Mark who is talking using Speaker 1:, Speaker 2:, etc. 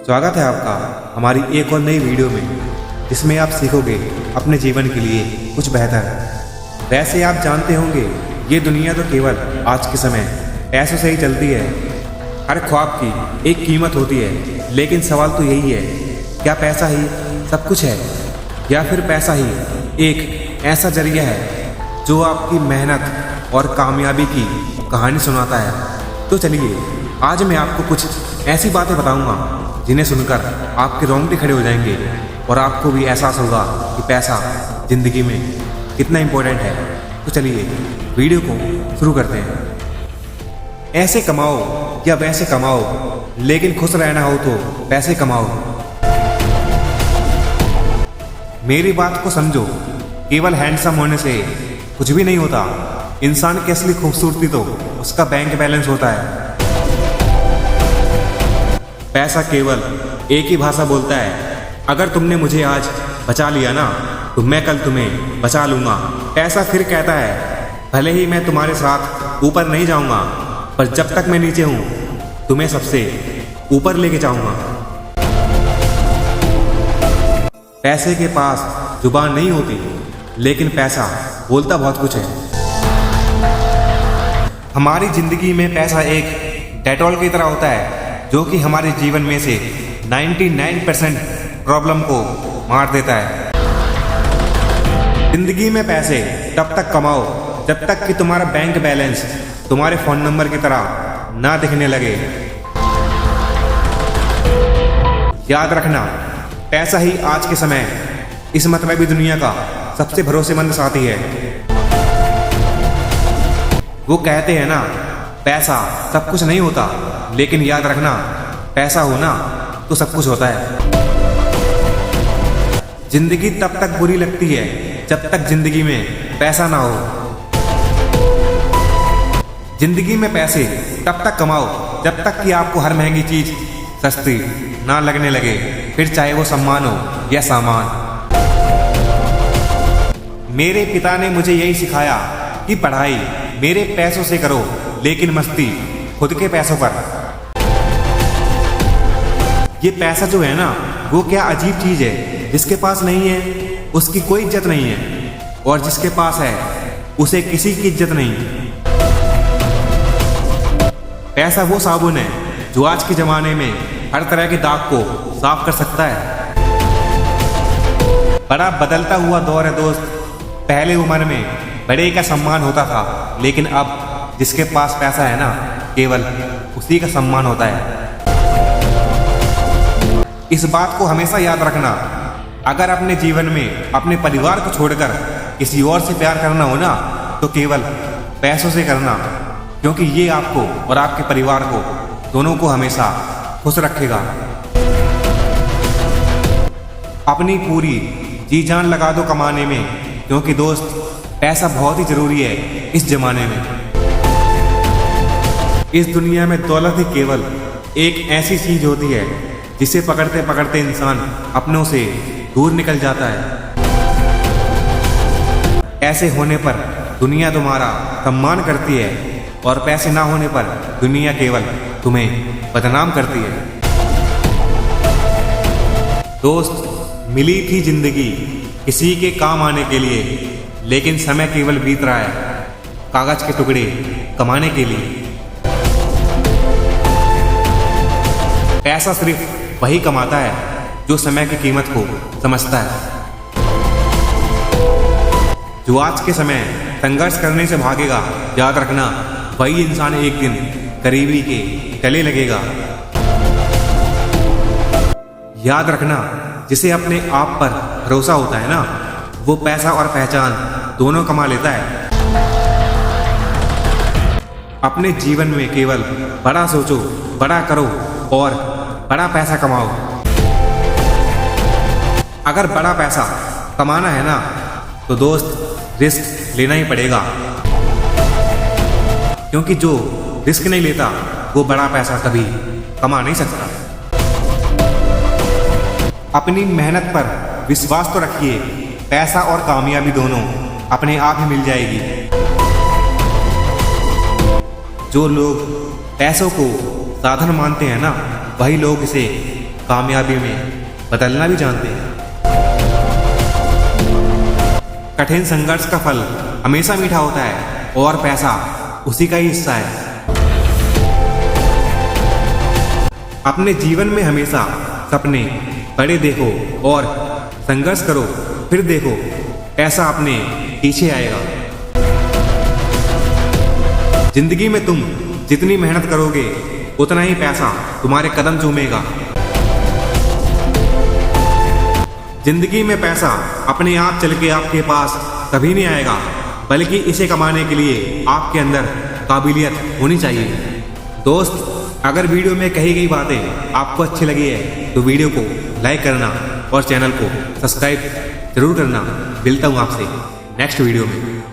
Speaker 1: स्वागत है आपका हमारी एक और नई वीडियो में, जिसमें आप सीखोगे अपने जीवन के लिए कुछ बेहतर। वैसे आप जानते होंगे ये दुनिया तो केवल आज के समय पैसों से ही चलती है। हर ख्वाब की एक कीमत होती है, लेकिन सवाल तो यही है, क्या पैसा ही सब कुछ है या फिर पैसा ही एक ऐसा जरिया है जो आपकी मेहनत और कामयाबी की कहानी सुनाता है। तो चलिए आज मैं आपको कुछ ऐसी बातें बताऊंगा जिन्हें सुनकर आपके रोंगटे खड़े हो जाएंगे और आपको भी एहसास होगा कि पैसा जिंदगी में कितना इम्पोर्टेंट है। तो चलिए वीडियो को शुरू करते हैं। ऐसे कमाओ या वैसे कमाओ, लेकिन खुश रहना हो तो पैसे कमाओ। मेरी बात को समझो, केवल हैंडसम होने से कुछ भी नहीं होता। इंसान की असली खूबसूरती तो उसका बैंक बैलेंस होता है। पैसा केवल एक ही भाषा बोलता है, अगर तुमने मुझे आज बचा लिया ना तो मैं कल तुम्हें बचा लूंगा। पैसा फिर कहता है, भले ही मैं तुम्हारे साथ ऊपर नहीं जाऊंगा, पर जब तक मैं नीचे हूं तुम्हें सबसे ऊपर लेके जाऊंगा। पैसे के पास जुबान नहीं होती, लेकिन पैसा बोलता बहुत कुछ है। हमारी जिंदगी में पैसा एक डेटॉल की तरह होता है, जो कि हमारे जीवन में से 99% प्रॉब्लम को मार देता है। जिंदगी में पैसे तब तक कमाओ जब तक कि तुम्हारा बैंक बैलेंस तुम्हारे फोन नंबर की तरह ना दिखने लगे। याद रखना, पैसा ही आज के समय इस मतलबी दुनिया का सबसे भरोसेमंद साथी है। वो कहते हैं ना, पैसा सब कुछ नहीं होता, लेकिन याद रखना, पैसा हो ना तो सब कुछ होता है। जिंदगी तब तक बुरी लगती है जब तक जिंदगी में पैसा ना हो। जिंदगी में पैसे तब तक कमाओ जब तक कि आपको हर महंगी चीज सस्ती ना लगने लगे, फिर चाहे वो सम्मान हो या सामान। मेरे पिता ने मुझे यही सिखाया कि पढ़ाई मेरे पैसों से करो, लेकिन मस्ती खुद के पैसों पर। ये पैसा जो है ना, वो क्या अजीब चीज है। जिसके पास नहीं है उसकी कोई इज्जत नहीं है, और जिसके पास है उसे किसी की इज्जत नहीं। पैसा वो साबुन है जो आज के जमाने में हर तरह के दाग को साफ कर सकता है। बड़ा बदलता हुआ दौर है दोस्त। पहले उम्र में बड़े का सम्मान होता था, लेकिन अब जिसके पास पैसा है ना, केवल उसी का सम्मान होता है। इस बात को हमेशा याद रखना, अगर अपने जीवन में अपने परिवार को छोड़कर किसी और से प्यार करना हो ना, तो केवल पैसों से करना, क्योंकि ये आपको और आपके परिवार को दोनों को हमेशा खुश रखेगा। अपनी पूरी जी जान लगा दो कमाने में, क्योंकि दोस्त पैसा बहुत ही जरूरी है इस जमाने में। इस दुनिया में दौलत ही केवल एक ऐसी चीज होती है जिसे पकड़ते पकड़ते इंसान अपनों से दूर निकल जाता है। ऐसे होने पर दुनिया तुम्हारा सम्मान करती है, और पैसे ना होने पर दुनिया केवल तुम्हें बदनाम करती है। दोस्त, मिली थी जिंदगी किसी के काम आने के लिए, लेकिन समय केवल बीत रहा है कागज के टुकड़े कमाने के लिए। पैसा सिर्फ वही कमाता है जो समय की कीमत को समझता है। जो आज के समय संघर्ष करने से भागेगा, याद रखना, वही इंसान एक दिन गरीबी के गले लगेगा। याद रखना, जिसे अपने आप पर भरोसा होता है ना, वो पैसा और पहचान दोनों कमा लेता है। अपने जीवन में केवल बड़ा सोचो, बड़ा करो और बड़ा पैसा कमाओ। अगर बड़ा पैसा कमाना है ना, तो दोस्त रिस्क लेना ही पड़ेगा, क्योंकि जो रिस्क नहीं लेता वो बड़ा पैसा कभी कमा नहीं सकता। अपनी मेहनत पर विश्वास तो रखिए, पैसा और कामयाबी दोनों अपने आप ही मिल जाएगी। जो लोग पैसों को साधन मानते हैं ना, वही लोग इसे कामयाबी में बदलना भी जानते हैं। कठिन संघर्ष का फल हमेशा मीठा होता है और पैसा उसी का ही हिस्सा है। अपने जीवन में हमेशा सपने बड़े देखो और संघर्ष करो, फिर देखो पैसा अपने पीछे आएगा। जिंदगी में तुम जितनी मेहनत करोगे उतना ही पैसा तुम्हारे कदम चूमेगा। जिंदगी में पैसा अपने आप चल के आपके पास कभी नहीं आएगा, बल्कि इसे कमाने के लिए आपके अंदर काबिलियत होनी चाहिए। दोस्त, अगर वीडियो में कही गई बातें आपको अच्छी लगी है तो वीडियो को लाइक करना और चैनल को सब्सक्राइब जरूर करना। मिलता हूँ आपसे नेक्स्ट वीडियो में।